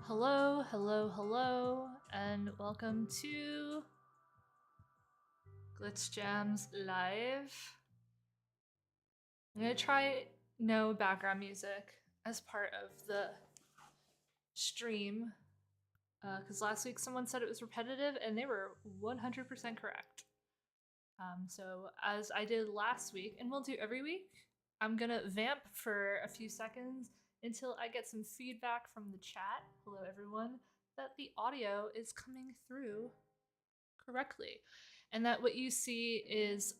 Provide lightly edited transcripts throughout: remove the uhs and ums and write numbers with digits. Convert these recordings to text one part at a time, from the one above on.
Hello, hello, hello, and welcome to Glitch Jams Live. I'm gonna try no background music as part of the stream because last week someone said it was repetitive and they were 100% correct. So, as I did last week, and we'll do every week, I'm gonna vamp for a few seconds until I get some feedback from the chat. Hello, everyone, that the audio is coming through correctly, and that what you see is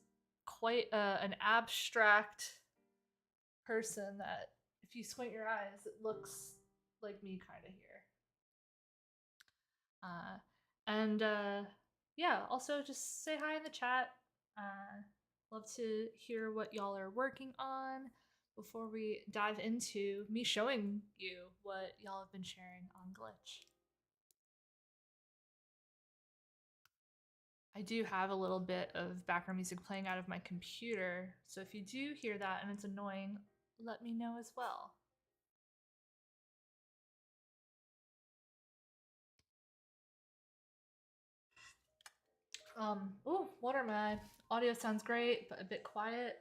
quite an abstract person that, if you squint your eyes, it looks like me kind of here. And yeah, also just say hi in the chat. Love to hear what y'all are working on before we dive into me showing you what y'all have been sharing on Glitch. I do have a little bit of background music playing out of my computer, so if you do hear that and it's annoying, let me know as well. Oh, what are my audio sounds great, but a bit quiet.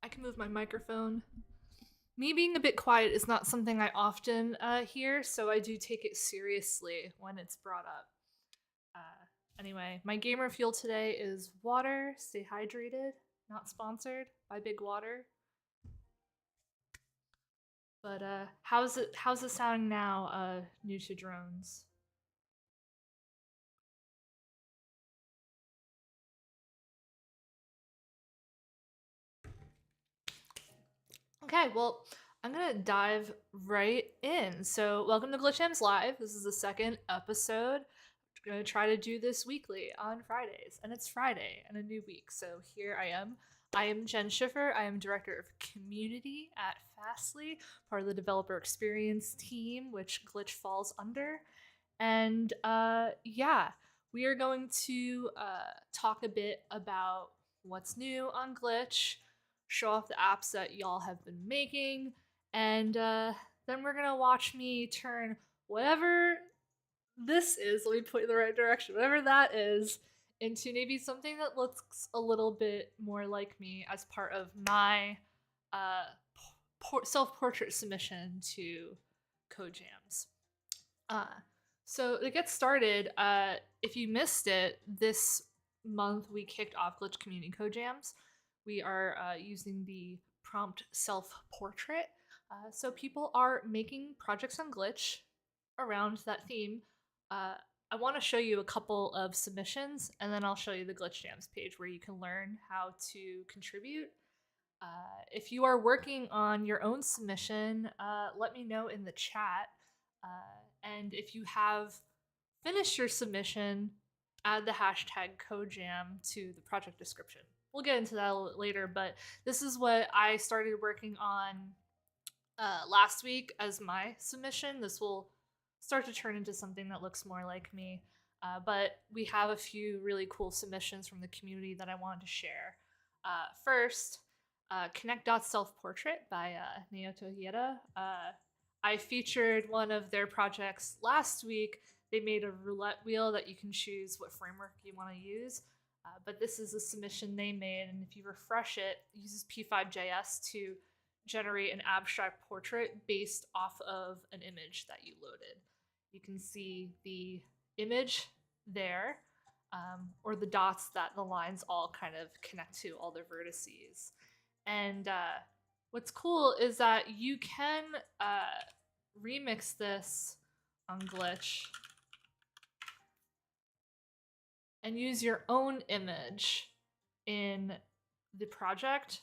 I can move my microphone. Me being a bit quiet is not something I often hear, so I do take it seriously when it's brought up. Anyway, my gamer fuel today is water. Stay hydrated. Not sponsored by Big Water. But how's it sounding now, new to drones? Okay, well, I'm gonna dive right in. So, welcome to Glitch Jams Live. This is the second episode. I'm gonna try to do this weekly on Fridays, and it's Friday and a new week. So here I am. I am Jenn Schiffer. I am director of community at Fastly, part of the developer experience team, which Glitch falls under. And yeah, we are going to talk a bit about what's new on Glitch, show off the apps that y'all have been making, and then we're gonna watch me turn whatever this is, let me point in the right direction, whatever that is, into maybe something that looks a little bit more like me as part of my self-portrait submission to Code Jams. So to get started, if you missed it, this month we kicked off Glitch Community Code Jams. We are using the prompt self-portrait. So people are making projects on Glitch around that theme. I want to show you a couple of submissions, and then I'll show you the Glitch Jams page where you can learn how to contribute. If you are working on your own submission, let me know in the chat. And if you have finished your submission, add the hashtag CodeJam to the project description. We'll get into that a little later, but this is what I started working on last week as my submission. This will start to turn into something that looks more like me. But we have a few really cool submissions from the community that I wanted to share. First, Connect.Self-Portrait by Naoto Hieda. I featured one of their projects last week. They made a roulette wheel that you can choose what framework you want to use. But this is a submission they made, and if you refresh it, it uses P5.js to generate an abstract portrait based off of an image that you loaded. You can see the image there, or the dots that the lines all kind of connect to, all their vertices. And what's cool is that you can remix this on Glitch and use your own image in the project.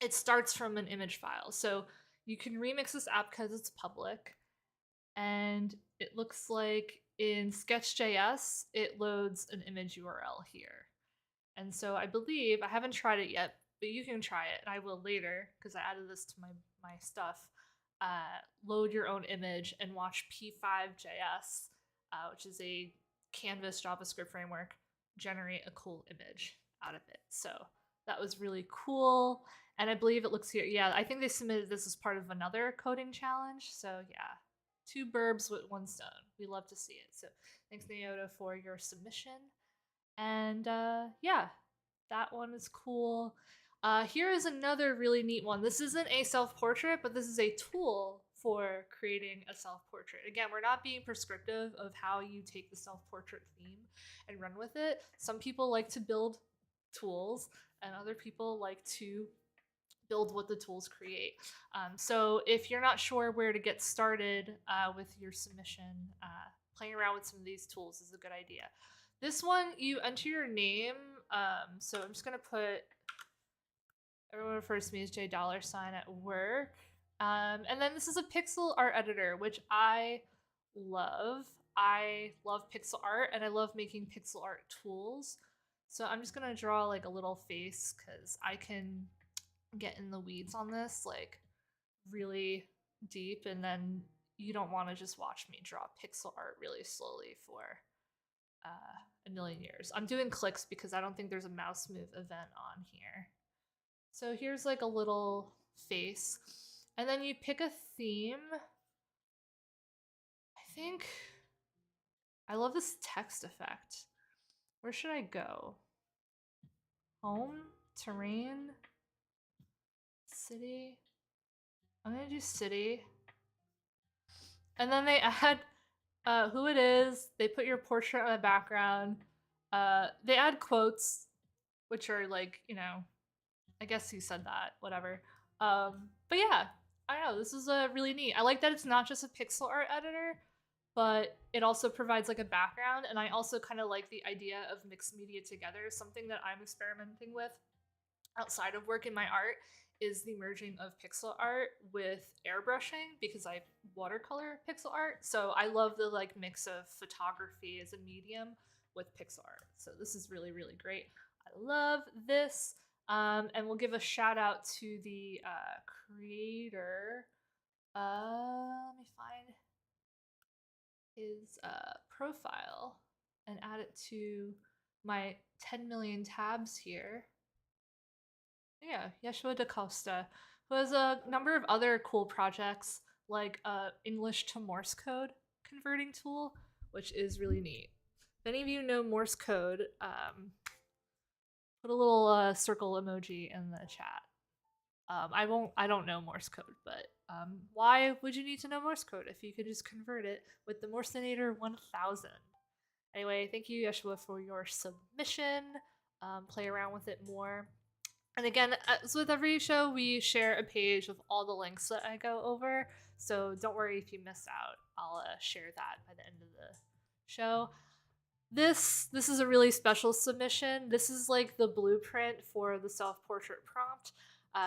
It starts from an image file. So you can remix this app because it's public. And it looks like in Sketch.js, it loads an image URL here. And so I believe, I haven't tried it yet, but you can try it, and I will later because I added this to my stuff. Load your own image and watch P5.js, which is a Canvas JavaScript framework, generate a cool image out of it. So that was really cool. And I believe it looks here. Yeah, I think they submitted this as part of another coding challenge. So yeah, 2 birds with 1 stone. We love to see it. So thanks, Naota, for your submission. And yeah, that one is cool. Here is another really neat one. This isn't a self-portrait, but this is a tool for creating a self-portrait. Again, we're not being prescriptive of how you take the self-portrait theme and run with it. Some people like to build tools, and other people like to build what the tools create. So if you're not sure where to get started with your submission, playing around with some of these tools is a good idea. This one, you enter your name. So I'm just going to put, everyone refers to me as $J$ at work. And then this is a pixel art editor, which I love. I love pixel art, and I love making pixel art tools. So I'm just going to draw like a little face because I can get in the weeds on this like really deep, and then you don't want to just watch me draw pixel art really slowly for a million years. I'm doing clicks because I don't think there's a mouse move event on here. So here's like a little face, and then you pick a theme. I think I love this text effect. Where should I go? Home, terrain, city. I'm gonna do city. And then they add who it is. They put your portrait on the background. They add quotes, which are like, you know, I guess he said that, whatever. But yeah, I don't know. This is really neat. I like that it's not just a pixel art editor, but it also provides like a background. And I also kind of like the idea of mixed media together. Something that I'm experimenting with outside of work in my art is the merging of pixel art with airbrushing, because I watercolor pixel art. So I love the like mix of photography as a medium with pixel art. So this is really, really great. I love this. And we'll give a shout out to the creator. Let me find his profile and add it to my 10 million tabs here. Yeah, Yeshua da Costa, who has a number of other cool projects like English to Morse code converting tool, which is really neat. If any of you know Morse code, put a little circle emoji in the chat. I don't know Morse code, but why would you need to know Morse code if you could just convert it with the Morsenator 1000? Anyway, thank you, Yeshua, for your submission. Play around with it more. And again, as with every show, we share a page of all the links that I go over. So don't worry if you miss out. I'll share that by the end of the show. This is a really special submission. This is like the blueprint for the self-portrait prompt.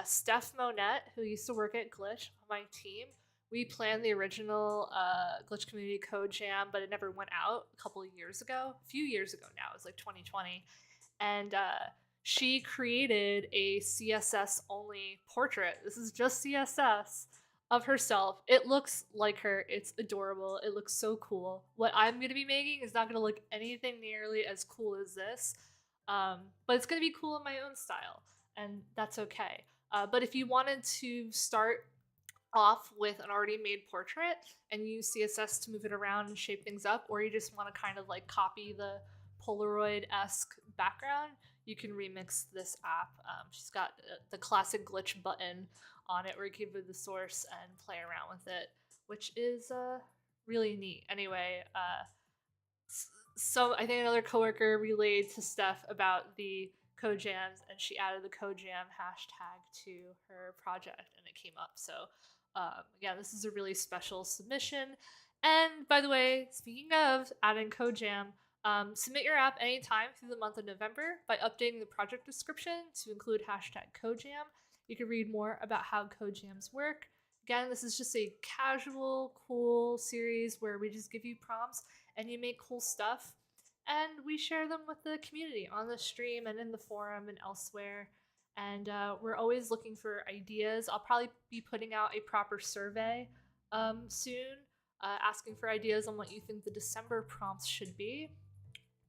Steph Monette, who used to work at Glitch on my team, we planned the original Glitch Community Code Jam, but it never went out a couple of years ago. A few years ago now. It was like 2020. And she created a CSS only portrait. This is just CSS of herself. It looks like her. It's adorable. It looks so cool. What I'm going to be making is not going to look anything nearly as cool as this, but it's going to be cool in my own style, and that's okay. But if you wanted to start off with an already made portrait and use CSS to move it around and shape things up, or you just want to kind of like copy the Polaroid-esque background, you can remix this app. She's got the classic glitch button on it where you can move the source and play around with it, which is really neat. Anyway, so I think another coworker relayed to Steph about the code jams, and she added the code jam hashtag to her project, and it came up. So yeah, this is a really special submission. And by the way, speaking of adding code jam, submit your app anytime through the month of November by updating the project description to include hashtag CodeJam. You can read more about how code jams work. Again, this is just a casual, cool series where we just give you prompts and you make cool stuff, and we share them with the community on the stream and in the forum and elsewhere. And we're always looking for ideas. I'll probably be putting out a proper survey soon, asking for ideas on what you think the December prompts should be.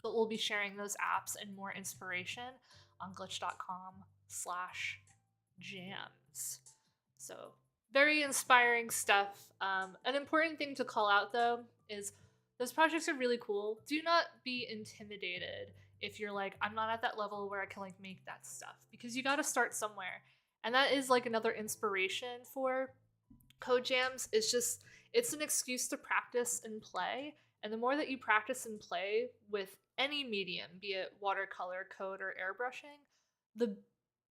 But we'll be sharing those apps and more inspiration on glitch.com/jams. So Very inspiring stuff. An important thing to call out though is those projects are really cool. Do not be intimidated if you're like, I'm not at that level where I can like make that stuff, because you got to start somewhere. And that is like another inspiration for code jams. Is just it's an excuse to practice and play. And the more that you practice and play with any medium, be it watercolor, code, or airbrushing, the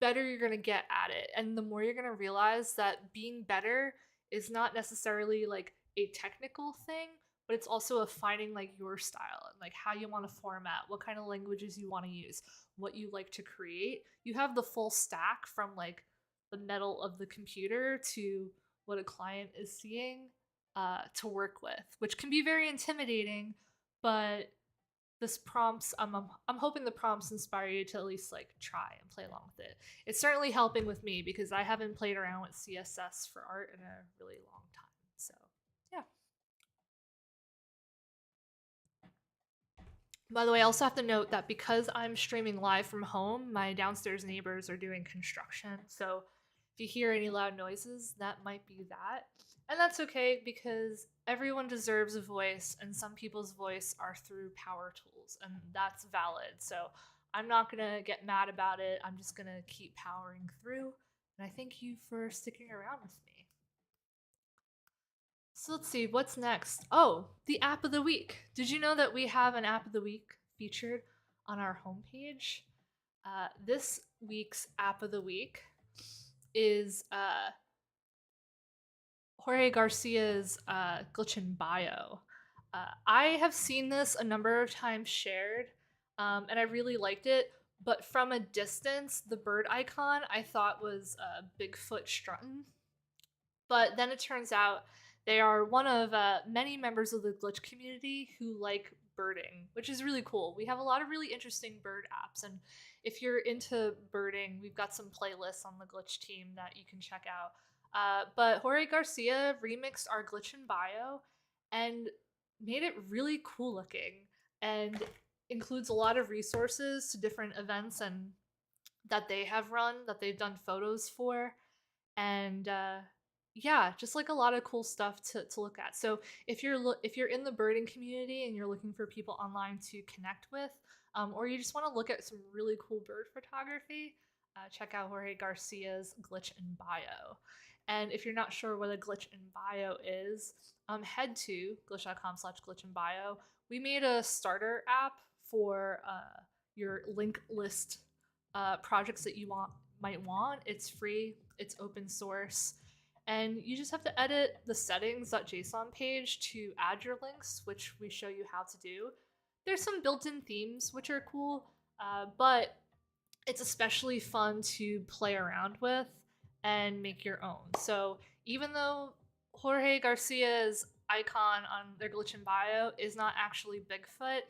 better you're going to get at it. And the more you're going to realize that being better is not necessarily like a technical thing, but it's also a finding like your style and like how you want to format, what kind of languages you want to use, what you like to create. You have the full stack from like the metal of the computer to what a client is seeing to work with, which can be very intimidating. But this prompts, I'm hoping the prompts inspire you to at least like try and play along with it. It's certainly helping with me because I haven't played around with CSS for art in a really long time. So yeah. By the way, I also have to note that because I'm streaming live from home, my downstairs neighbors are doing construction. So if you hear any loud noises, that might be that. And that's okay because everyone deserves a voice, and some people's voice are through power tools, and that's valid. So I'm not going to get mad about it. I'm just going to keep powering through. And I thank you for sticking around with me. So let's see, what's next? Oh, the app of the week. Did you know that we have an app of the week featured on our homepage? This week's app of the week is Jorge Garcia's Glitch in Bio. I have seen this a number of times shared, and I really liked it. But from a distance, the bird icon I thought was Bigfoot strutting. But then it turns out they are one of many members of the glitch community who like birding, which is really cool. We have a lot of really interesting bird apps, and if you're into birding, we've got some playlists on the glitch team that you can check out. But Jorge Garcia remixed our glitch in bio and made it really cool looking, and includes a lot of resources to different events and that they have run that they've done photos for, and yeah, just like a lot of cool stuff to look at. So if you're in the birding community and you're looking for people online to connect with, or you just want to look at some really cool bird photography, check out Jorge Garcia's Glitch in Bio. And if you're not sure what a glitch in bio is, head to glitch.com/glitch in bio. We made a starter app for your link list projects that you might want. It's free, it's open source, and you just have to edit the settings.json page to add your links, which we show you how to do. There's some built-in themes which are cool, but it's especially fun to play around with and make your own. So even though Jorge Garcia's icon on their glitch in bio is not actually Bigfoot,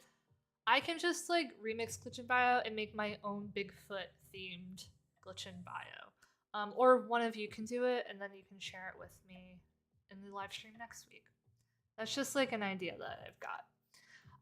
I can just like remix glitch in bio and make my own Bigfoot themed glitch in bio. Or one of you can do it and then you can share it with me in the live stream next week. That's just like an idea that I've got.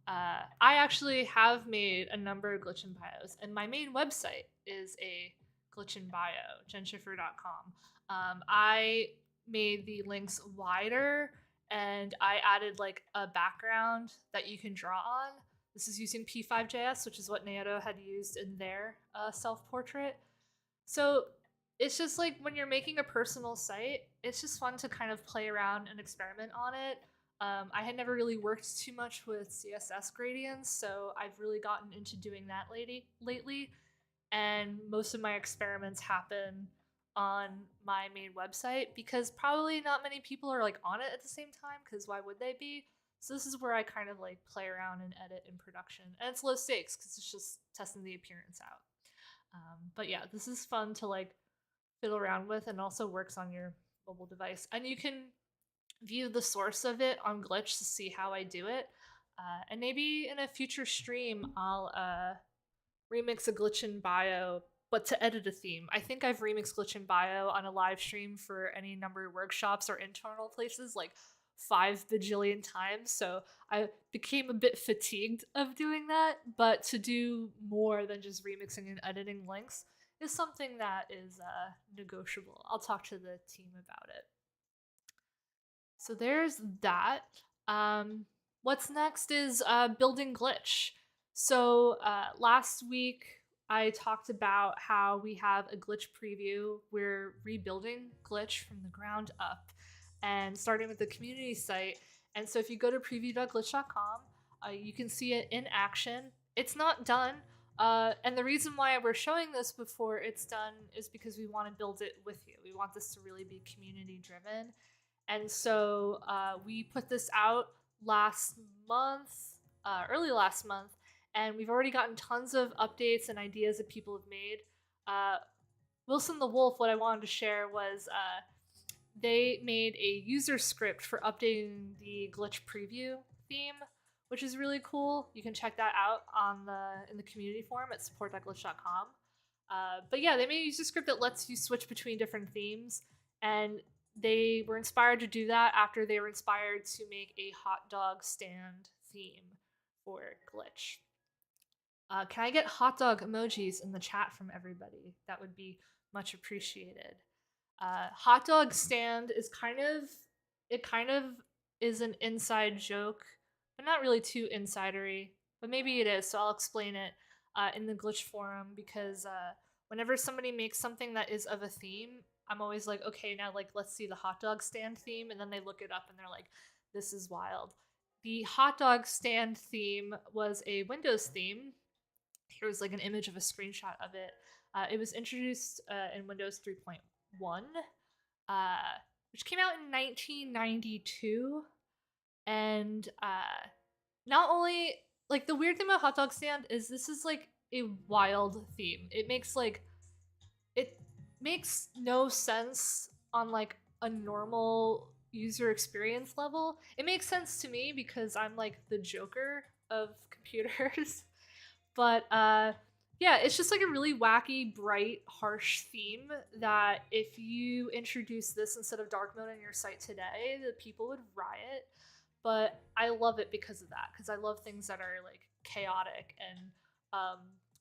I actually have made a number of glitch in bios, and my main website is a glitch in bio, jenschiffer.com. I made the links wider and I added like a background that you can draw on. This is using P5.js, which is what Naoto had used in their self-portrait. So it's just like when you're making a personal site, it's just fun to kind of play around and experiment on it. I had never really worked too much with CSS gradients, so I've really gotten into doing that lately. And most of my experiments happen on my main website because probably not many people are like on it at the same time, because why would they be? So this is where I kind of like play around and edit in production, and it's low stakes because it's just testing the appearance out. But yeah, this is fun to like fiddle around with, and also works on your mobile device. And you can view the source of it on Glitch to see how I do it. And maybe in a future stream, I'll remix a glitch in bio, but to edit a theme. I think I've remixed glitch in bio on a live stream for any number of workshops or internal places like 5 bajillion times. So I became a bit fatigued of doing that, but to do more than just remixing and editing links is something that is negotiable. I'll talk to the team about it. So there's that. Um, what's next is building glitch. So last week I talked about how we have a glitch preview. We're rebuilding glitch from the ground up and starting with the community site. And so if you go to preview.glitch.com, you can see it in action. It's not done. And the reason why we're showing this before it's done is because we want to build it with you. We want this to really be community driven. And so we put this out last month, early last month, and we've already gotten tons of updates and ideas that people have made. Uh, Wilson the Wolf, what I wanted to share was they made a user script for updating the glitch preview theme, which is really cool. You can check that out on in the community forum at support.glitch.com. But yeah, they made a user script that lets you switch between different themes, and they were inspired to do that after they were inspired to make a hot dog stand theme for glitch. Can I get hot dog emojis in the chat from everybody? That would be much appreciated. Hot dog stand is kind of is an inside joke, but not really too insidery. But maybe it is, so I'll explain it in the glitch forum because whenever somebody makes something that is of a theme, I'm always like, okay, now like let's see the hot dog stand theme, and then they look it up and they're like, this is wild. The hot dog stand theme was a Windows theme. Here's like an image of a screenshot of it. It was introduced in Windows 3.1, uh, which came out in 1992. And not only, like, the weird thing about Hot Dog Stand is this is like a wild theme. It makes no sense on like a normal user experience level. It makes sense to me because I'm like the Joker of computers. But yeah, it's just like a really wacky, bright, harsh theme that if you introduce this instead of dark mode on your site today, the people would riot. But I love it because of that, because I love things that are like chaotic and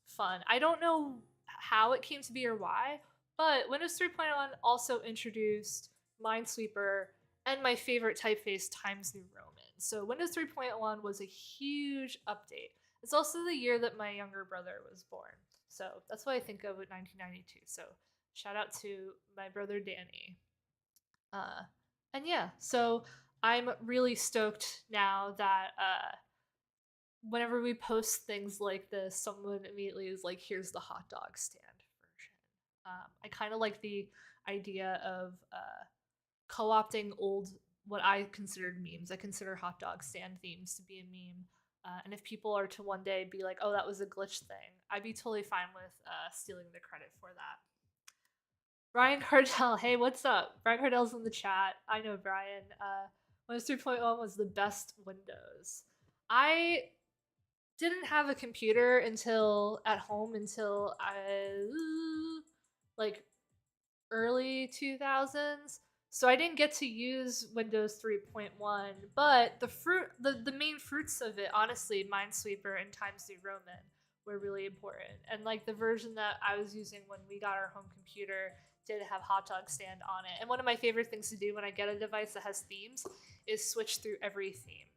fun. I don't know how it came to be or why, but Windows 3.1 also introduced Minesweeper and my favorite typeface, Times New Roman. So Windows 3.1 was a huge update. It's also the year that my younger brother was born. So that's what I think of with 1992. So shout out to my brother Danny. Uh, and yeah, so I'm really stoked now that whenever we post things like this, someone immediately is like, here's the hot dog stand version. I kind of like the idea of co opting old, what I considered memes. I consider hot dog stand themes to be a meme. And if people are to one day be like, oh, that was a glitch thing, I'd be totally fine with stealing the credit for that. Brian Cardell, hey, what's up? Brian Cardell's in the chat. I know Brian. Windows 3.1 was the best Windows. I didn't have a computer until at home until like early 2000s. So I didn't get to use Windows 3.1, but the main fruits of it, honestly, Minesweeper and Times New Roman were really important. And like the version that I was using when we got our home computer did have hot dog stand on it. And one of my favorite things to do when I get a device that has themes is switch through every theme.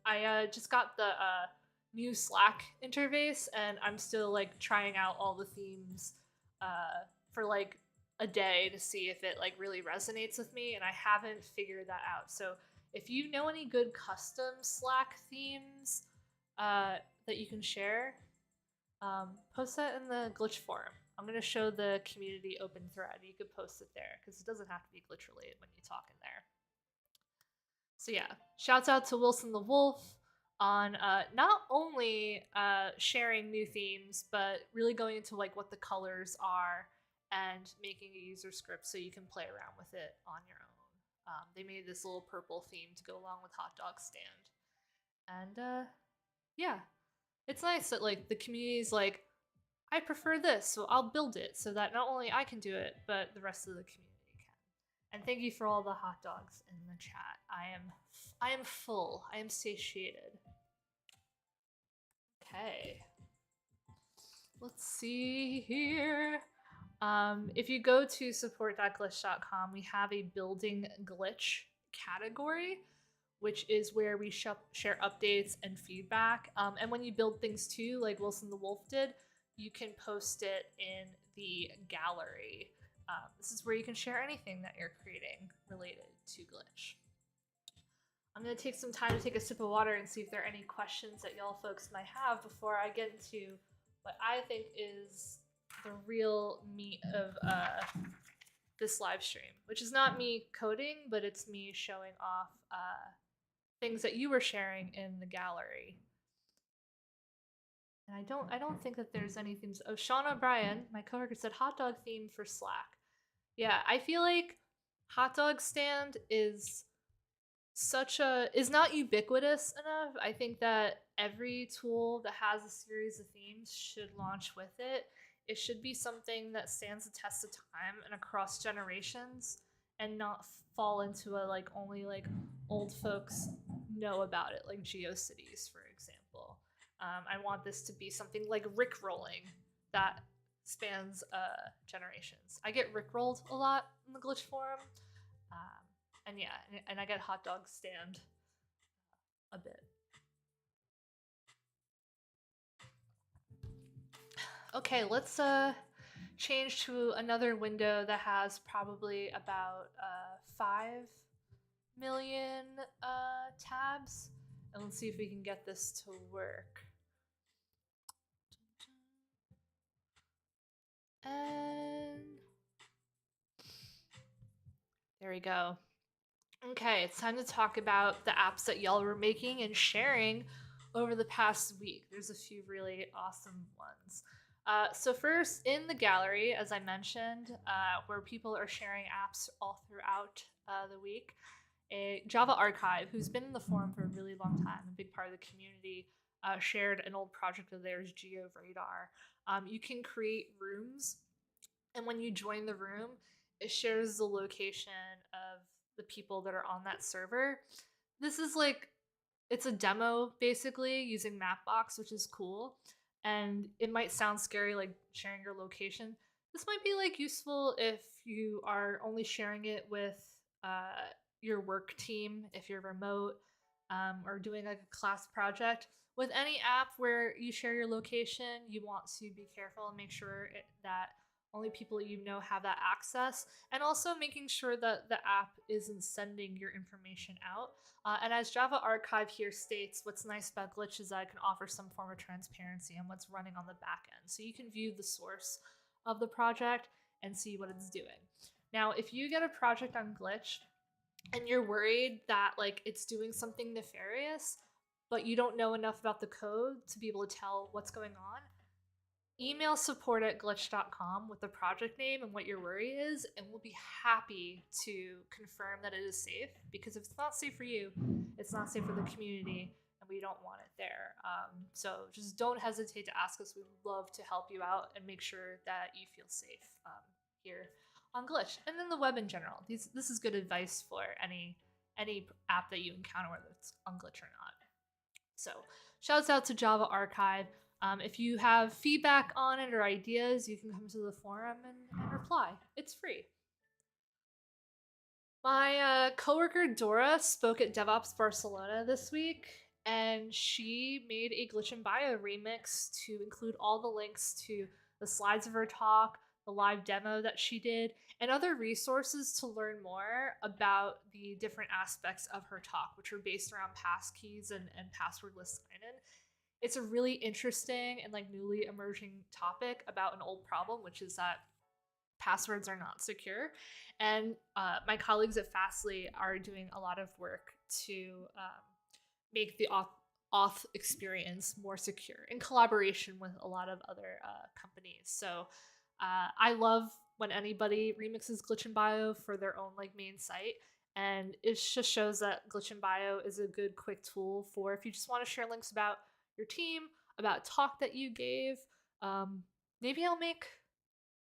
I just got the new Slack interface, and I'm still like trying out all the themes for like a day to see if it like really resonates with me, and I haven't figured that out. So if you know any good custom Slack themes that you can share, post that in the glitch forum. I'm going to show the community open thread. You could post it there because it doesn't have to be glitch related when you talk in there. So yeah, shouts out to Wilson the Wolf on not only sharing new themes, but really going into like what the colors are and making a user script so you can play around with it on your own. They made this little purple theme to go along with Hot Dog Stand. And yeah, it's nice that like the community's like, I prefer this, so I'll build it so that not only I can do it, but the rest of the community can. And thank you for all the hot dogs in the chat. I am full. I am satiated. Okay. Let's see here. If you go to support.glitch.com, we have a building glitch category, which is where we share updates and feedback. And when you build things too, like Wilson the Wolf did, you can post it in the gallery. This is where you can share anything that you're creating related to Glitch. I'm going to take some time to take a sip of water and see if there are any questions that y'all folks might have before I get into what I think is the real meat of this live stream, which is not me coding, but it's me showing off things that you were sharing in the gallery. And I don't think that there's anything. Oh, Sean O'Brien, my coworker, said hot dog theme for Slack. Yeah, I feel like hot dog stand is not ubiquitous enough. I think that every tool that has a series of themes should launch with it. It should be something that stands the test of time and across generations, and not fall into a like only like old folks know about it, like GeoCities, for example. I want this to be something like Rickrolling that spans generations. I get Rickrolled a lot in the Glitch forum. And yeah, and I get hot dog stand a bit. Okay, let's change to another window that has probably about 5 million tabs, and let's see if we can get this to work. And there we go. Okay, it's time to talk about the apps that y'all were making and sharing over the past week. There's a few really awesome ones. So first, in the gallery, as I mentioned, where people are sharing apps all throughout the week, a Java archive, who's been in the forum for a really long time, a big part of the community, shared an old project of theirs, GeoRadar. You can create rooms, and when you join the room, it shares the location of the people that are on that server. This is like, it's a demo basically using Mapbox, which is cool. And it might sound scary, like sharing your location. This might be like useful if you are only sharing it with your work team, if you're remote, or doing like a class project. With any app where you share your location, you want to be careful and make sure that only people you know have that access, and also making sure that the app isn't sending your information out. And as Java Archive here states, what's nice about Glitch is that it can offer some form of transparency on what's running on the back end. So you can view the source of the project and see what it's doing. Now, if you get a project on Glitch and you're worried that like it's doing something nefarious, but you don't know enough about the code to be able to tell what's going on, email support@glitch.com with the project name and what your worry is, and we'll be happy to confirm that it is safe, because if it's not safe for you, it's not safe for the community, and we don't want it there. So just don't hesitate to ask us. We'd love to help you out and make sure that you feel safe here on Glitch, and then the web in general. This is good advice for any app that you encounter, whether it's on Glitch or not. So shouts out to Java Archive. If you have feedback on it or ideas, you can come to the forum and reply. It's free. My coworker Dora spoke at DevOps Barcelona this week, and she made a Glitch in Bio remix to include all the links to the slides of her talk, the live demo that she did, and other resources to learn more about the different aspects of her talk, which are based around passkeys and passwordless sign-in. It's a really interesting and like newly emerging topic about an old problem, which is that passwords are not secure. And my colleagues at Fastly are doing a lot of work to make the auth experience more secure in collaboration with a lot of other companies. So I love when anybody remixes Glitch in Bio for their own like main site. And it just shows that Glitch in Bio is a good quick tool for if you just want to share links about your team, about talk that you gave. Maybe I'll make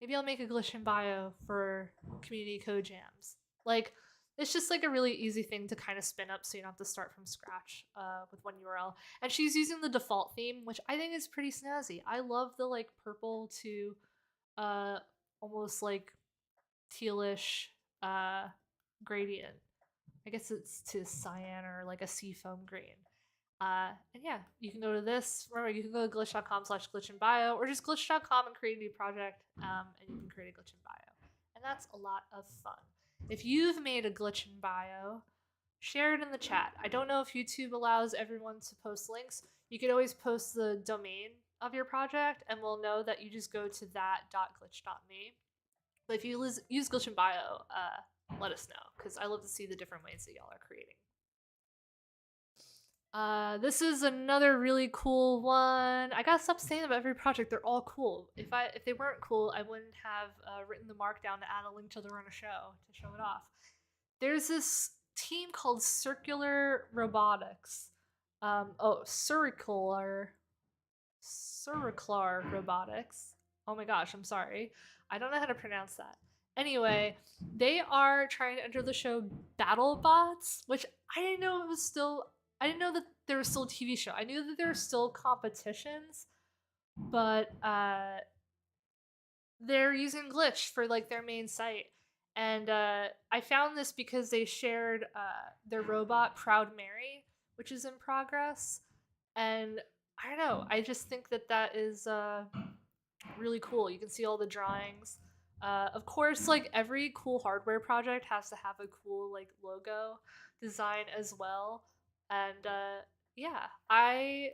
a Glitch in Bio for community code jams. Like, it's just like a really easy thing to kind of spin up, so you don't have to start from scratch with one URL. And she's using the default theme, which I think is pretty snazzy. I love the like purple to almost like tealish gradient. I guess it's to cyan or like a seafoam green. And yeah, you can go to this. Remember, you can go to glitch.com/glitchandbio or just glitch.com and create a new project, and you can create a glitch in bio. And that's a lot of fun. If you've made a glitch in bio, share it in the chat. I don't know if YouTube allows everyone to post links. You could always post the domain of your project, and we'll know that you just go to that.glitch.me. But if you use glitch in bio, let us know, because I love to see the different ways that y'all are creating. This is another really cool one. I gotta stop saying about every project. They're all cool. If they weren't cool, I wouldn't have written the markdown to add a link to the run of show to show it off. There's this team called Circular Robotics. Circular Robotics. Oh my gosh, I'm sorry. I don't know how to pronounce that. Anyway, they are trying to enter the show BattleBots, which I didn't know it was still. I didn't know that there was still a TV show. I knew that there were still competitions, but they're using Glitch for like their main site. And I found this because they shared their robot Proud Mary, which is in progress. And I don't know. I just think that that is really cool. You can see all the drawings. Of course, like every cool hardware project has to have a cool like logo design as well. And yeah, I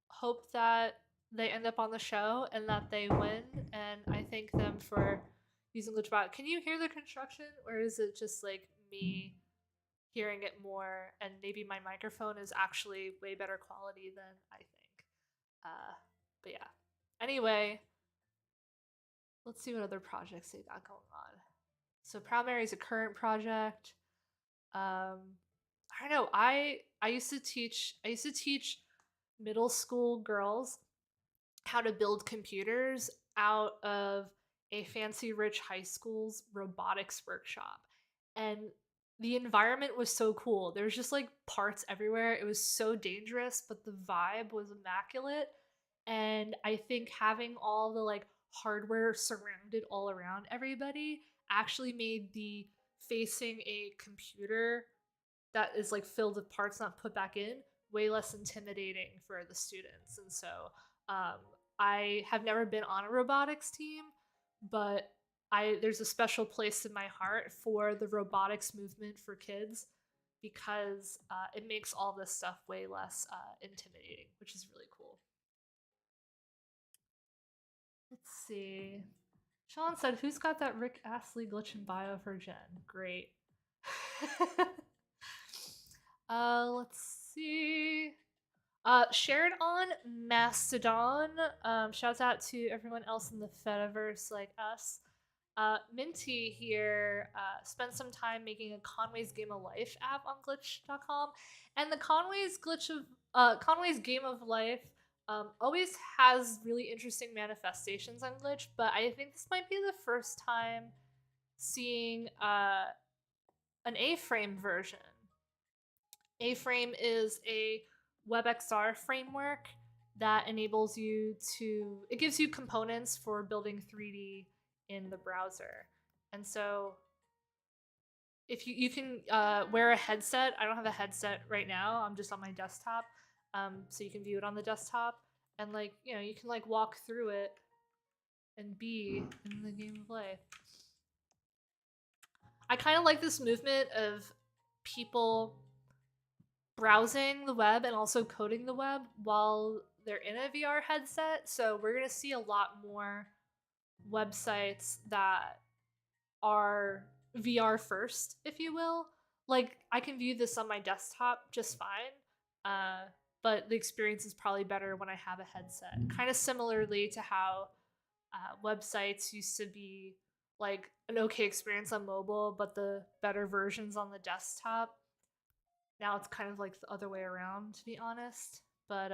hope that they end up on the show and that they win. And I thank them for using Glitchbot. Can you hear the construction, or is it just like me hearing it more? And maybe my microphone is actually way better quality than I think. But yeah. Anyway, let's see what other projects they got going on. So Proud Mary is a current project. I don't know. I used to teach middle school girls how to build computers out of a fancy rich high school's robotics workshop. And the environment was so cool. There was just like parts everywhere. It was so dangerous, but the vibe was immaculate. And I think having all the like hardware surrounded all around everybody actually made the facing a computer that is like filled with parts not put back in way less intimidating for the students. And so um, I have never been on a robotics team, but there's a special place in my heart for the robotics movement for kids because it makes all this stuff way less intimidating, which is really cool. Let's see. Sean said, "Who's got that Rick Astley glitch in bio for Jen?" Great. Let's see. Shared on Mastodon. Shouts out to everyone else in the Fediverse like us. Minty here spent some time making a Conway's Game of Life app on glitch.com, and the Conway's Game of Life always has really interesting manifestations on Glitch, but I think this might be the first time seeing an A-frame version. A-frame is a WebXR framework that enables you to, it gives you components for building 3D in the browser. And so if you can wear a headset. I don't have a headset right now. I'm just on my desktop. So you can view it on the desktop and like, you know, you can like walk through it and be in the game of life. I kind of like this movement of people browsing the web and also coding the web while they're in a VR headset. So we're going to see a lot more websites that are VR first, if you will. Like I can view this on my desktop just fine, but the experience is probably better when I have a headset. Kind of similarly to how websites used to be like an okay experience on mobile, but the better versions on the desktop. Now it's kind of like the other way around, to be honest. But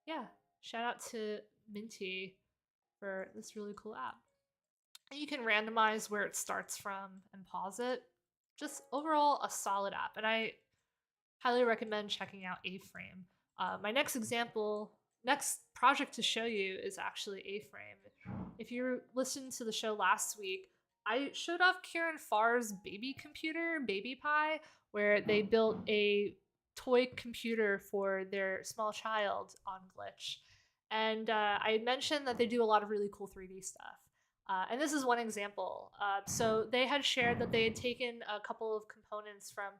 yeah, shout out to Minty for this really cool app. And you can randomize where it starts from and pause it. Just overall, a solid app. And I highly recommend checking out A-Frame. My next project to show you is actually A-Frame. If you listened to the show last week, I showed off Kieran Farr's baby computer, Baby Pi, where they built a toy computer for their small child on Glitch. And I had mentioned that they do a lot of really cool 3D stuff. And this is one example. So they had shared that they had taken a couple of components from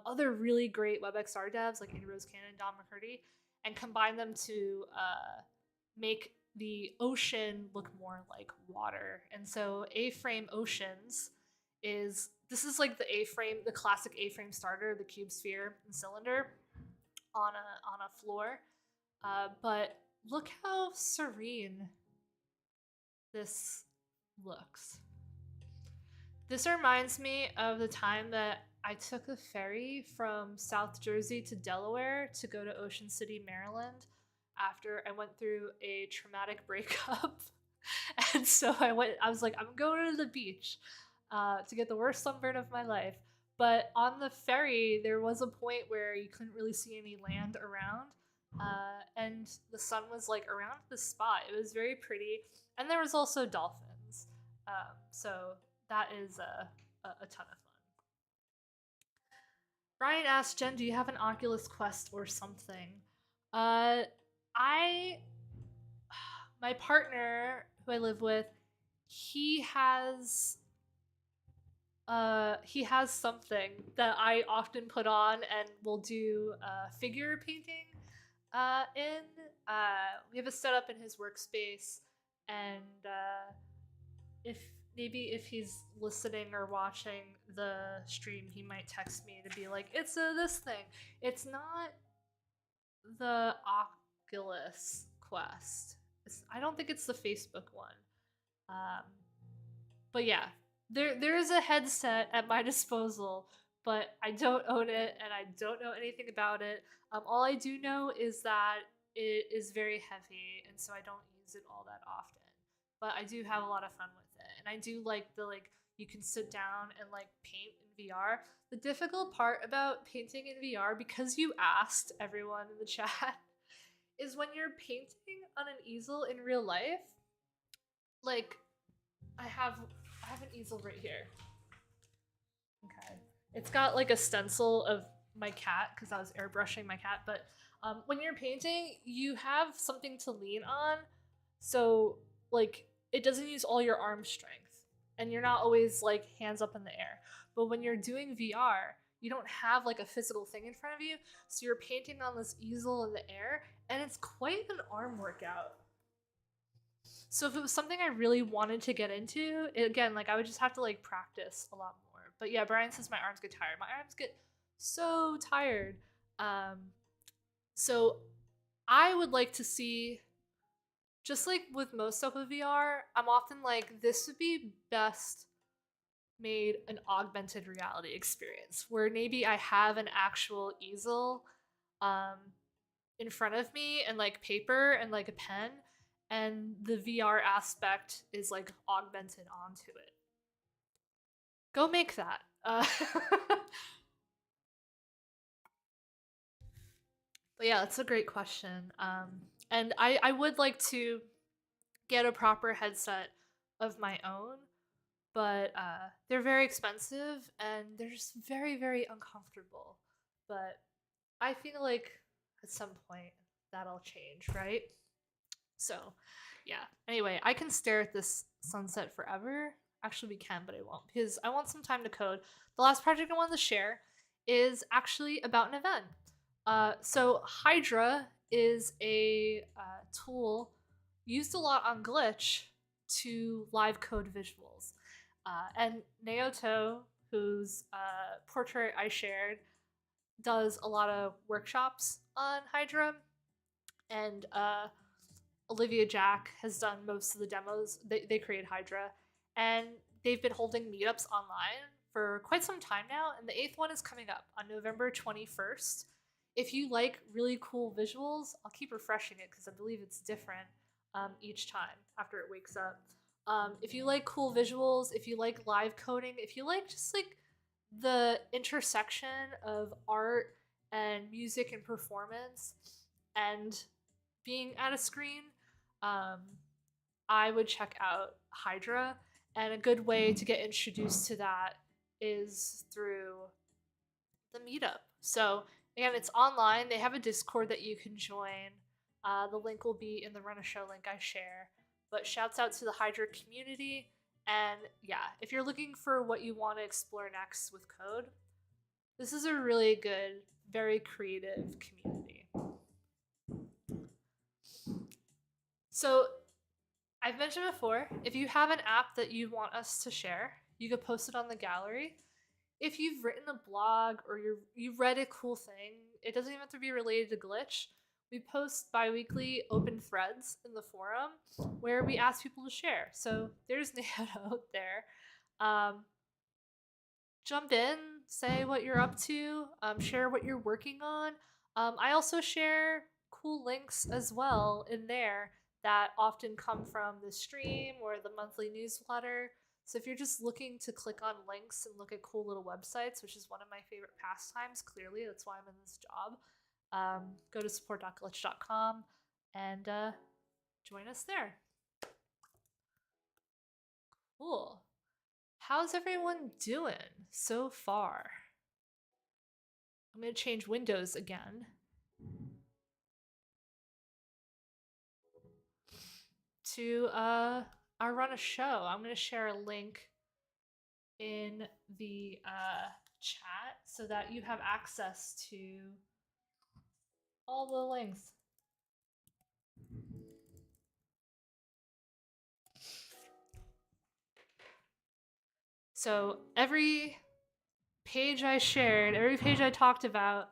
other really great WebXR devs like Rose Cannon and Don McCurdy and combined them to make the ocean look more like water. And so A-frame oceans is this is like the A-frame, the classic A-frame starter, the cube, sphere, and cylinder on a floor. But look how serene this looks. This reminds me of the time that I took a ferry from South Jersey to Delaware to go to Ocean City, Maryland, after I went through a traumatic breakup. And so I was like, I'm going to the beach to get the worst sunburn of my life. But on the ferry, there was a point where you couldn't really see any land around. And the sun was like around the spot. It was very pretty. And there was also dolphins. So that is a ton of fun. Brian asked, Jen, do you have an Oculus Quest or something? I my partner who I live with, he has something that I often put on and will do figure painting in. We have a setup in his workspace, and if he's listening or watching the stream, he might text me to be like, "It's this thing." It's not the Oculus Quest. I don't think it's the Facebook one. But yeah, there is a headset at my disposal, but I don't own it and I don't know anything about it. All I do know is that it is very heavy, and so I don't use it all that often. But I do have a lot of fun with it, and I do like the you can sit down and paint in VR. The difficult part about painting in VR, because you asked everyone in the chat, is when you're painting on an easel in real life. I have an easel right here. Okay, it's got a stencil of my cat because I was airbrushing my cat. But when you're painting, you have something to lean on, so it doesn't use all your arm strength, and you're not always hands up in the air. But when you're doing VR, you don't have a physical thing in front of you, so you're painting on this easel in the air, and it's quite an arm workout. So if it was something I really wanted to get into, again, I would just have to practice a lot more. But yeah, Brian says my arms get tired. My arms get so tired. So I would like to see, just with most stuff with VR, I'm often this would be best made an augmented reality experience where maybe I have an actual easel in front of me and paper and a pen, and the VR aspect is augmented onto it. Go make that. But yeah, that's a great question. And I would like to get a proper headset of my own, but they're very expensive and they're just very, very uncomfortable. But I feel like at some point that'll change, right? So, yeah. Anyway, I can stare at this sunset forever. Actually, we can, but I won't because I want some time to code. The last project I wanted to share is actually about an event. So Hydra is a tool used a lot on Glitch to live code visuals. And Naoto, whose portrait I shared, does a lot of workshops on Hydra. And Olivia Jack has done most of the demos. They create Hydra. And they've been holding meetups online for quite some time now. And the 8th one is coming up on November 21st. If you like really cool visuals, I'll keep refreshing it because I believe it's different each time after it wakes up. If you like cool visuals, if you like live coding, if you like just the intersection of art and music and performance and being at a screen, I would check out Hydra. And a good way to get introduced to that is through the meetup. So again, it's online. They have a Discord that you can join. The link will be in the Run a Show link I share. But shouts out to the Hydra community. And yeah, if you're looking for what you want to explore next with code, this is a really good, very creative community. So I've mentioned before, if you have an app that you want us to share, you could post it on the gallery. If you've written a blog or you've read a cool thing, it doesn't even have to be related to Glitch. We post bi-weekly open threads in the forum where we ask people to share. So there's Nate out there. Jump in, say what you're up to, share what you're working on. I also share cool links as well in there that often come from the stream or the monthly newsletter. So if you're just looking to click on links and look at cool little websites, which is one of my favorite pastimes, clearly, that's why I'm in this job, go to support.glitch.com and join us there. Cool. How's everyone doing so far? I'm going to change windows again. To our Run a Show. I'm going to share a link in the chat so that you have access to all the links. So every page I shared, every page I talked about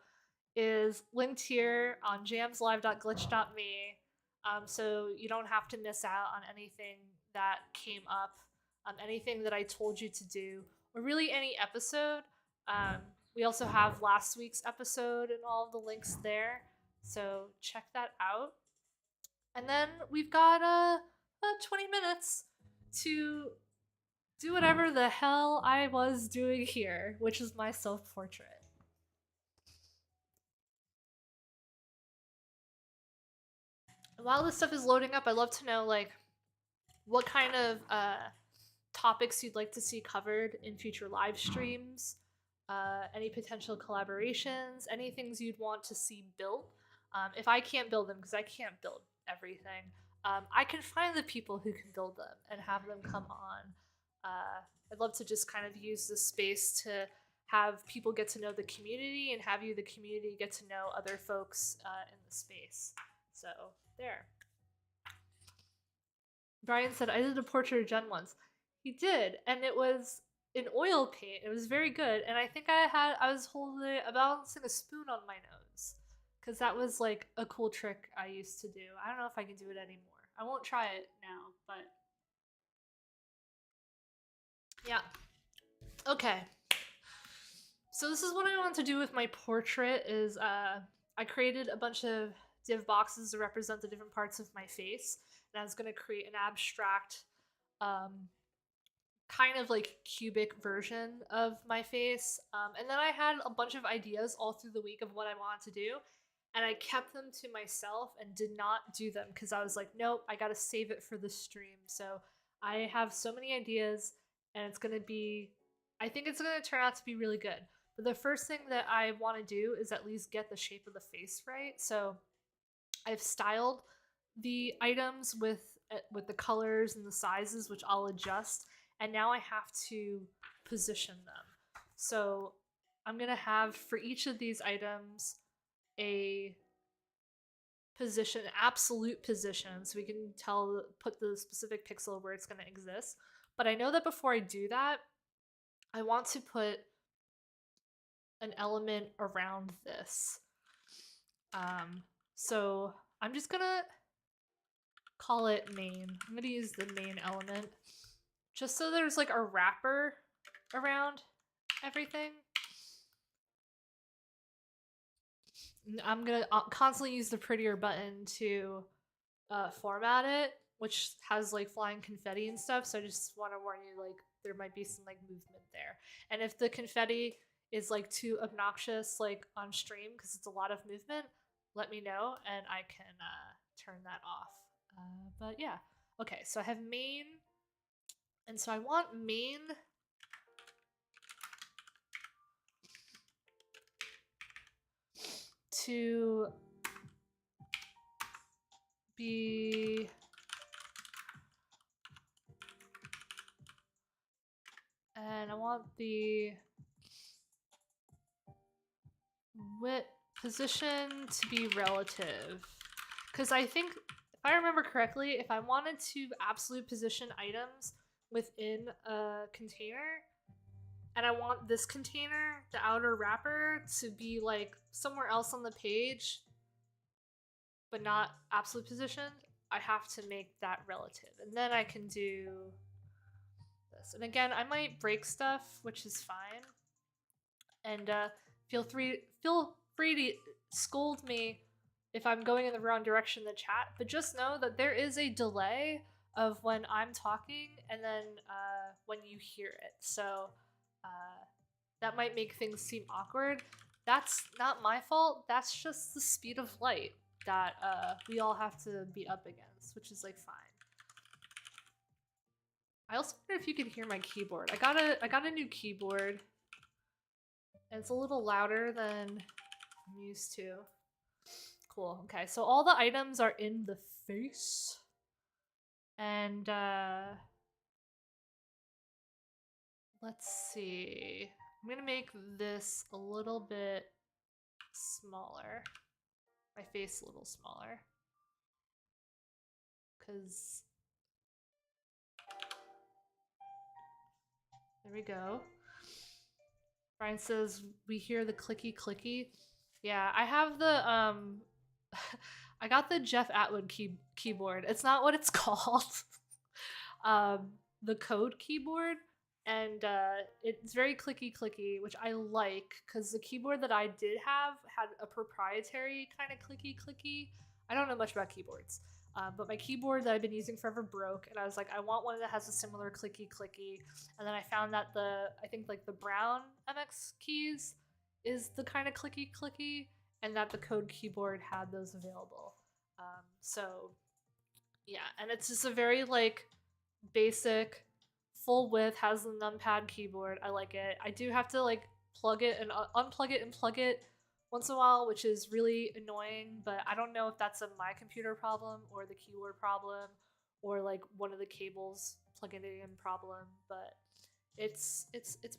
is linked here on jamslive.glitch.me. So you don't have to miss out on anything that came up, anything that I told you to do, or really any episode. We also have last week's episode and all of the links there. So check that out. And then we've got 20 minutes to do whatever the hell I was doing here, which is my self-portrait. And while this stuff is loading up, I'd love to know like what kind of topics you'd like to see covered in future live streams, any potential collaborations, any things you'd want to see built. If I can't build them, because I can't build everything, I can find the people who can build them and have them come on. I'd love to just kind of use this space to have people get to know the community and have you, the community, get to know other folks in the space. So there. Brian said, I did a portrait of Jenn once. He did, and it was in oil paint. It was very good, and I think I was holding, balancing a spoon on my nose, because that was like a cool trick I used to do. I don't know if I can do it anymore. I won't try it now, but yeah. Okay. So this is what I want to do with my portrait is I created a bunch of div boxes to represent the different parts of my face, and I was going to create an abstract kind of like cubic version of my face. And then I had a bunch of ideas all through the week of what I wanted to do, and I kept them to myself and did not do them because I was like, nope, I got to save it for the stream. So I have so many ideas, and it's going to be, I think it's going to turn out to be really good. But the first thing that I want to do is at least get the shape of the face right. So I've styled the items with the colors and the sizes, which I'll adjust, and now I have to position them. So I'm gonna have for each of these items a position, absolute position, so we can put the specific pixel where it's gonna exist. But I know that before I do that, I want to put an element around this. So I'm just gonna call it main. I'm gonna use the main element just so there's like a wrapper around everything. I'm gonna constantly use the prettier button to format it, which has like flying confetti and stuff. So I just want to warn you, like there might be some like movement there, and if the confetti is like too obnoxious, like on stream, because it's a lot of movement, let me know and I can turn that off. But yeah, okay. So I have main, and so I want main to be and I want the width position to be relative. Because I think, if I remember correctly, if I wanted to absolute position items within a container, and I want this container, the outer wrapper, to be like somewhere else on the page, but not absolute position, I have to make that relative. And then I can do this. And again, I might break stuff, which is fine. And feel free to scold me if I'm going in the wrong direction in the chat, but just know that there is a delay of when I'm talking and then when you hear it. So that might make things seem awkward. That's not my fault. That's just the speed of light that we all have to be up against, which is like fine. I also wonder if you can hear my keyboard. I got a new keyboard, and it's a little louder than I'm used to. Cool. Okay, so all the items are in the face, and let's see. I'm gonna make this a little bit smaller. My face a little smaller, because there we go. Brian says we hear the clicky clicky. Yeah, I have the I got the Jeff Atwood keyboard. It's not what it's called. The code keyboard, and it's very clicky clicky, which I like because the keyboard that I did have had a proprietary kind of clicky clicky. I don't know much about keyboards, but my keyboard that I've been using forever broke, and I was like, I want one that has a similar clicky clicky. And then I found that I think like the brown MX keys is the kind of clicky clicky, and that the code keyboard had those available. So yeah, and it's just a very like basic, full width, has the numpad keyboard. I like it. I do have to like plug it and unplug it and plug it once in a while, which is really annoying, but I don't know if that's a my computer problem or the keyboard problem or like one of the cables plugging it in problem, but it's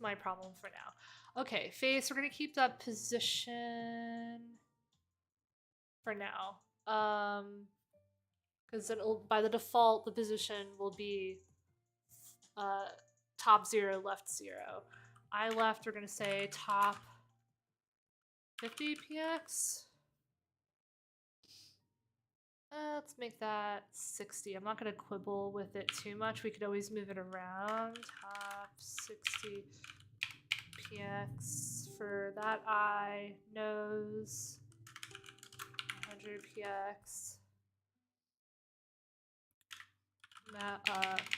my problem for now. Okay, face, we're gonna keep that position for now. Because it'll, by the default, the position will be top 0, left 0. I left, we're gonna say top 50 px. Let's make that 60. I'm not gonna quibble with it too much. We could always move it around. Top 60 px for that eye, nose, 100 px.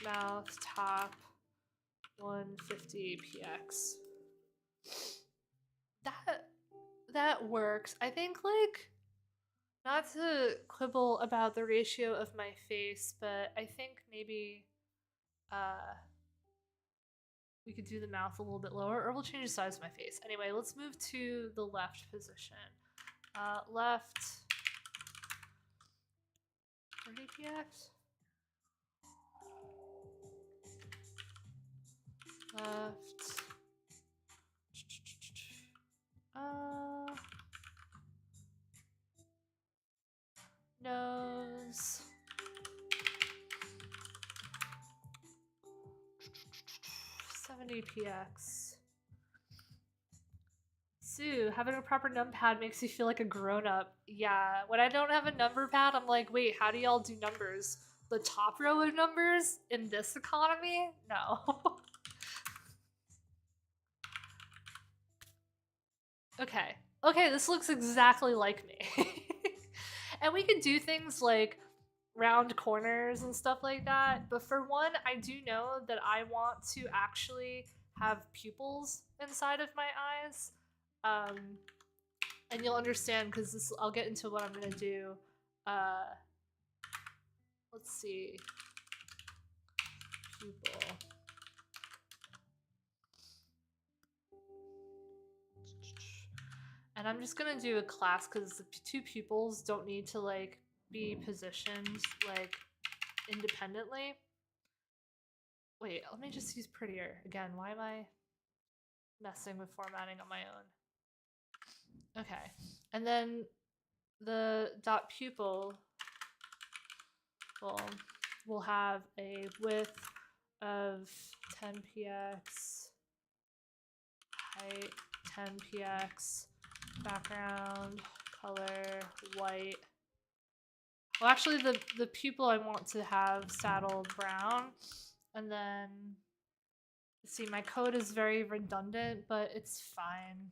Mouth, top, 150 px. That works. I think, like, not to quibble about the ratio of my face, but I think maybe we could do the mouth a little bit lower, or we'll change the size of my face. Anyway, let's move to the left position. Left 30 px. Left. Nose. px. Sue, having a proper numpad makes you feel like a grown-up. Yeah, when I don't have a number pad, I'm like, wait, how do y'all do numbers? The top row of numbers in this economy? No. Okay, this looks exactly like me. And we can do things like round corners and stuff like that, but for one, I do know that I want to actually have pupils inside of my eyes. And you'll understand because this, I'll get into what I'm gonna do. Let's see. Pupil. And I'm just gonna do a class because the two pupils don't need to like be positioned like independently. Wait, let me just use prettier. Again, why am I messing with formatting on my own? Okay. And then the dot pupil will have a width of 10px, height 10px, background color white. Well, actually, the pupil I want to have saddled brown, and then see, my code is very redundant, but it's fine.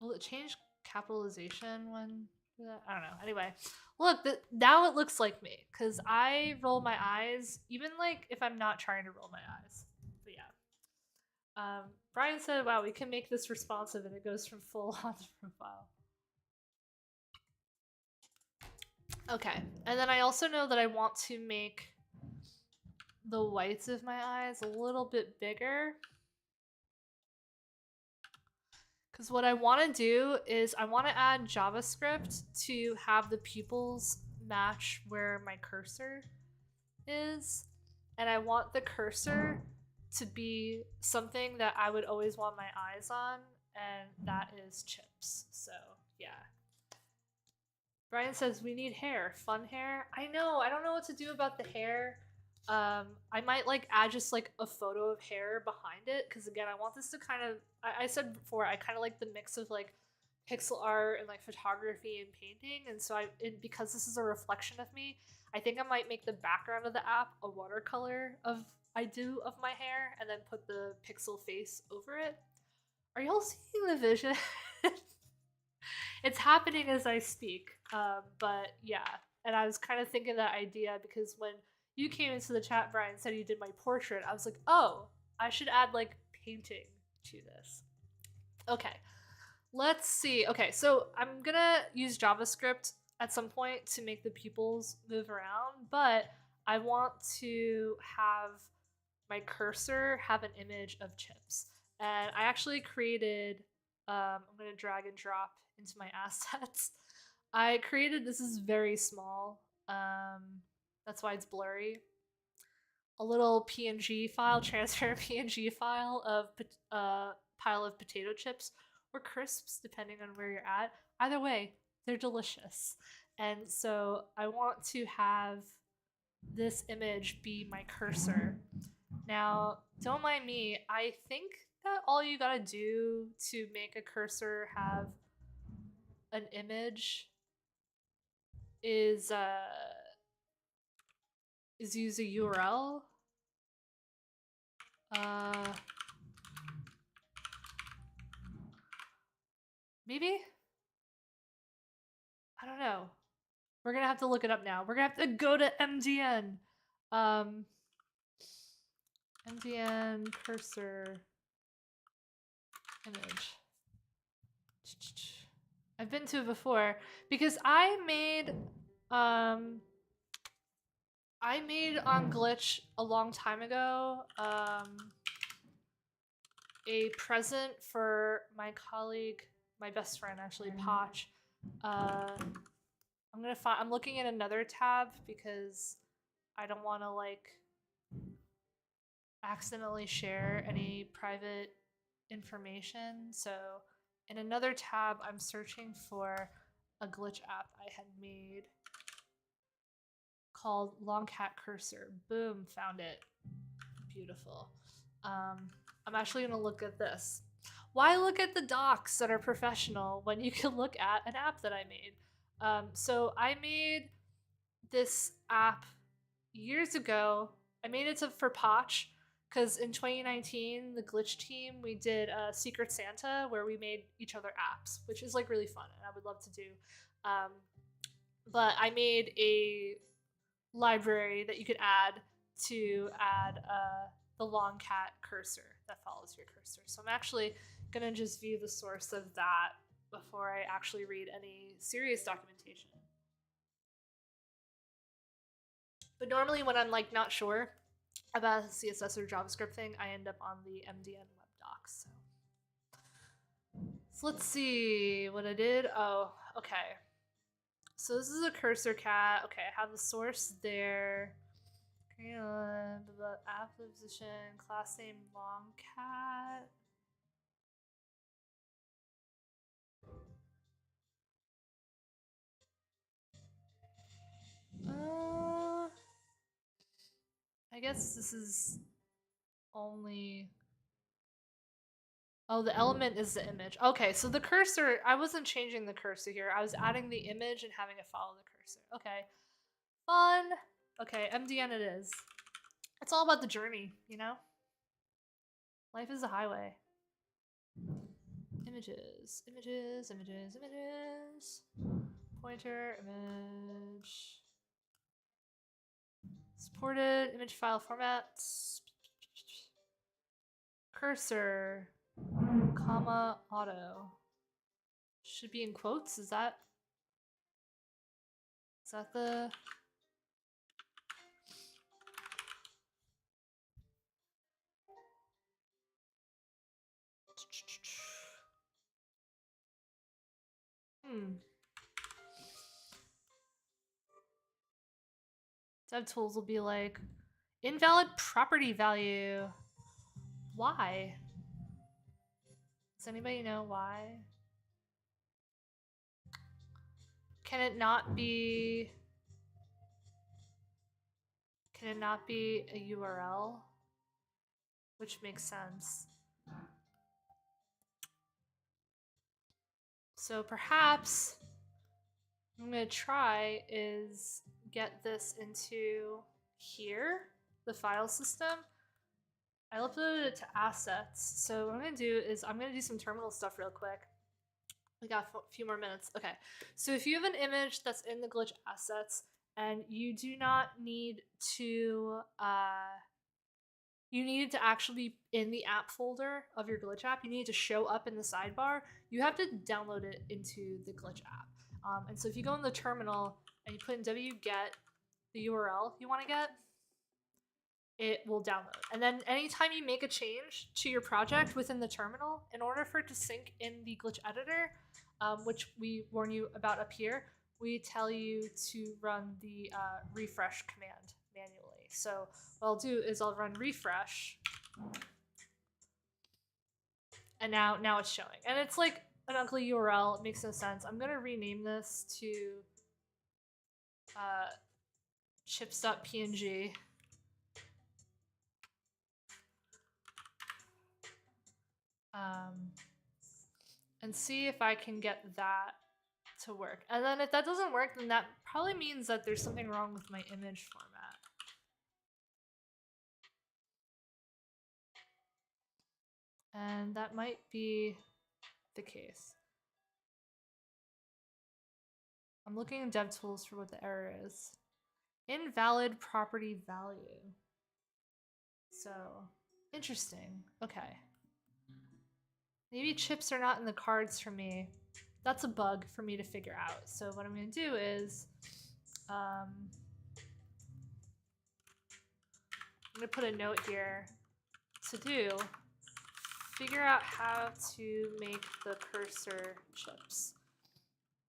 Will it change capitalization when I don't know. Anyway, look, now it looks like me because I roll my eyes, even like if I'm not trying to roll my eyes. But yeah. Brian said, wow, we can make this responsive and it goes from full on to profile. Okay, and then I also know that I want to make the whites of my eyes a little bit bigger. Because what I want to do is I want to add JavaScript to have the pupils match where my cursor is. And I want the cursor to be something that I would always want my eyes on, and that is chips. So, yeah. Brian says, we need hair. Fun hair? I know. I don't know what to do about the hair. I might like add just like a photo of hair behind it because again, I want this to kind of. I said before, I kind of like the mix of like pixel art and like photography and painting, and so because this is a reflection of me, I think I might make the background of the app a watercolor of my hair, and then put the pixel face over it. Are y'all seeing the vision? It's happening as I speak, but yeah. And I was kind of thinking that idea because when you came into the chat, Brian said you did my portrait. I was like, oh, I should add like painting to this. Okay, let's see. Okay, so I'm gonna use JavaScript at some point to make the pupils move around, but I want to have my cursor have an image of chips. And I actually created, I'm gonna drag and drop into my assets. I created, this is very small, that's why it's blurry, a little PNG file, transparent PNG file of a pile of potato chips or crisps, depending on where you're at. Either way, they're delicious. And so I want to have this image be my cursor. Now, don't mind me, I think that all you gotta do to make a cursor have an image is use a URL. Maybe? I don't know. We're gonna have to look it up now. We're gonna have to go to MDN. MDN cursor image. I've been to it before because I made on Glitch a long time ago a present for my colleague, my best friend actually, Potch. I'm looking at another tab because I don't want to like accidentally share any private information. So in another tab, I'm searching for a glitch app I had made called Longcat Cursor. Boom, found it. Beautiful. I'm actually gonna look at this. Why look at the docs that are professional when you can look at an app that I made? So I made this app years ago. I made it for Potch because in 2019, the Glitch team, we did a Secret Santa where we made each other apps, which is like really fun and I would love to do. But I made a library that you could add to add the long cat cursor that follows your cursor. So I'm actually gonna just view the source of that before I actually read any serious documentation. But normally when I'm like not sure, about a CSS or JavaScript thing, I end up on the MDN web docs. So let's see what I did. Oh, okay. So this is a cursor cat. Okay, I have the source there. App position, class name long cat. I guess this is only. Oh, the element is the image. Okay, so the cursor, I wasn't changing the cursor here. I was adding the image and having it follow the cursor. Okay, fun. Okay, MDN it is. It's all about the journey, you know? Life is a highway. Images, images, images, images. Pointer, image. Supported image file formats. Cursor, comma, auto. Should be in quotes. Is that the? DevTools will be like, invalid property value. Why? Does anybody know why? Can it not be a URL? Which makes sense. So perhaps I'm gonna try is get this into here, the file system. I uploaded it to assets. So what I'm gonna do is I'm gonna do some terminal stuff real quick. We got a few more minutes. Okay, so if you have an image that's in the glitch assets and you do not need to, you need it to actually be in the app folder of your glitch app, you need it to show up in the sidebar, you have to download it into the glitch app. And so if you go in the terminal and you put in wget the URL you want to get, it will download. And then anytime you make a change to your project within the terminal, in order for it to sync in the glitch editor, which we warn you about up here, we tell you to run the refresh command manually. So what I'll do is I'll run refresh, and now it's showing. And it's like an ugly URL. It makes no sense. I'm gonna rename this to chips.png. And see if I can get that to work. And then if that doesn't work, then that probably means that there's something wrong with my image format. And that might be the case. I'm looking in DevTools for what the error is. Invalid property value. So, interesting. Okay. Maybe chips are not in the cards for me. That's a bug for me to figure out. So what I'm going to do is I'm going to put a note here to do figure out how to make the cursor chips.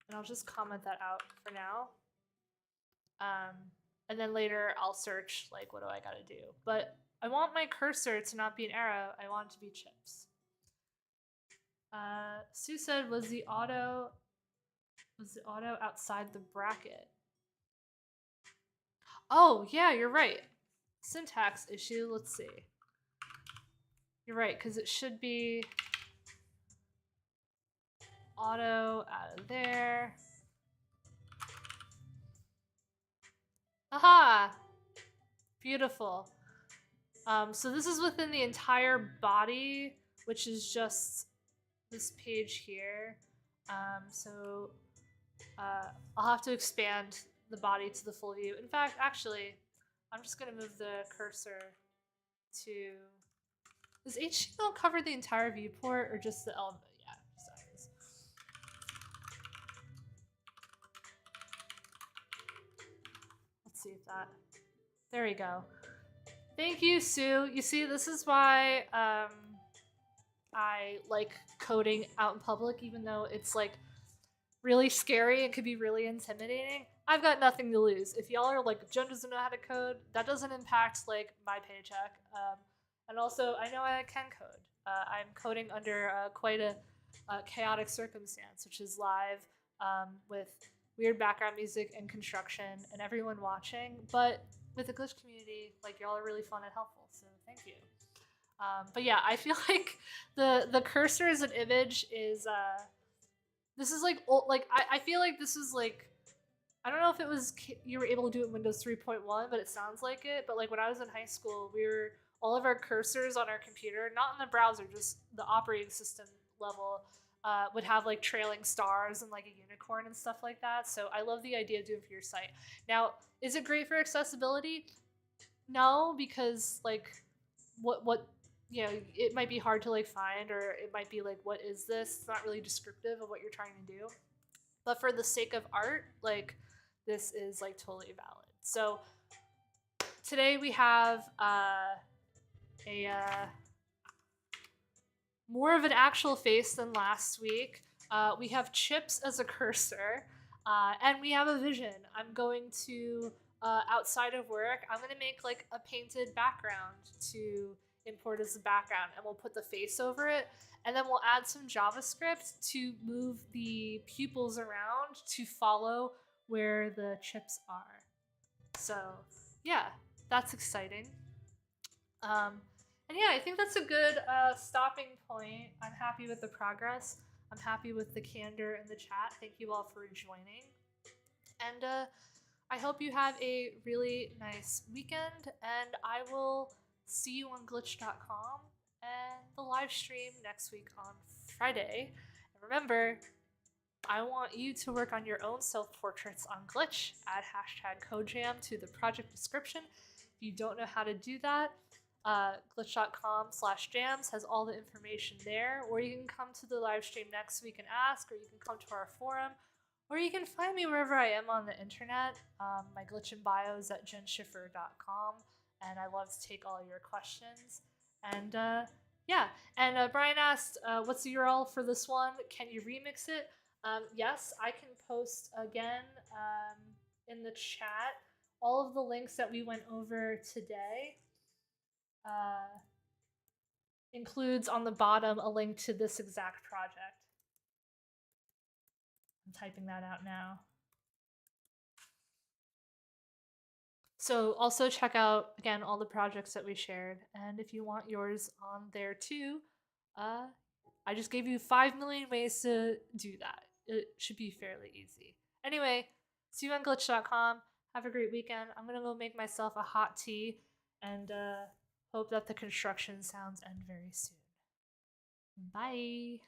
And I'll just comment that out for now. And then later I'll search like what do I got to do. But I want my cursor to not be an arrow. I want it to be chips. Sue said, was the auto outside the bracket? Oh, yeah, you're right. Syntax issue, let's see. You're right, because it should be auto out of there. Aha! Beautiful. So this is within the entire body, which is just this page here. So I'll have to expand the body to the full view. In fact, actually, I'm just going to move the cursor to... Does HTML cover the entire viewport or just the element? Yeah, sorry. Let's see if that... There we go. Thank you, Sue. You see, this is why I like coding out in public, even though it's like really scary and could be really intimidating. I've got nothing to lose. If y'all are like, Jen doesn't know how to code, that doesn't impact like my paycheck. And also, I know I can code. I'm coding under quite a chaotic circumstance, which is live with weird background music and construction and everyone watching. But with the glitch community, like y'all are really fun and helpful. So thank you. But yeah, I feel like the cursor as an image is this is like old, like I feel like this is like I don't know if it was you were able to do it in Windows 3.1, but it sounds like it. But like when I was in high school, we were all of our cursors on our computer, not in the browser, just the operating system level, would have like trailing stars and like a unicorn and stuff like that. So I love the idea of doing it for your site. Now, is it great for accessibility? No, because like what you know, it might be hard to like find, or it might be like, what is this? It's not really descriptive of what you're trying to do. But for the sake of art, like this is like totally valid. So today we have a more of an actual face than last week. We have chips as a cursor, and we have a vision. I'm going to outside of work, I'm going to make like a painted background to import as a background, and we'll put the face over it, and then we'll add some JavaScript to move the pupils around to follow where the chips are. So yeah, that's exciting. And yeah, I think that's a good stopping point. I'm happy with the progress. I'm happy with the candor in the chat. Thank you all for joining. And I hope you have a really nice weekend. And I will see you on glitch.com and the live stream next week on Friday. And remember, I want you to work on your own self-portraits on Glitch. Add hashtag CodeJam to the project description. If you don't know how to do that, glitch.com/jams has all the information there, or you can come to the live stream next week and ask, or you can come to our forum, or you can find me wherever I am on the internet. My glitch and bio is at jenschiffer.com, and I love to take all your questions. And yeah, and Brian asked, what's the URL for this one? Can you remix it? Yes, I can post again in the chat all of the links that we went over today. Includes on the bottom a link to this exact project. I'm typing that out now. So also check out, again, all the projects that we shared. And if you want yours on there too, I just gave you 5 million ways to do that. It should be fairly easy. Anyway, see you on glitch.com. Have a great weekend. I'm going to go make myself a hot tea and hope that the construction sounds end very soon. Bye.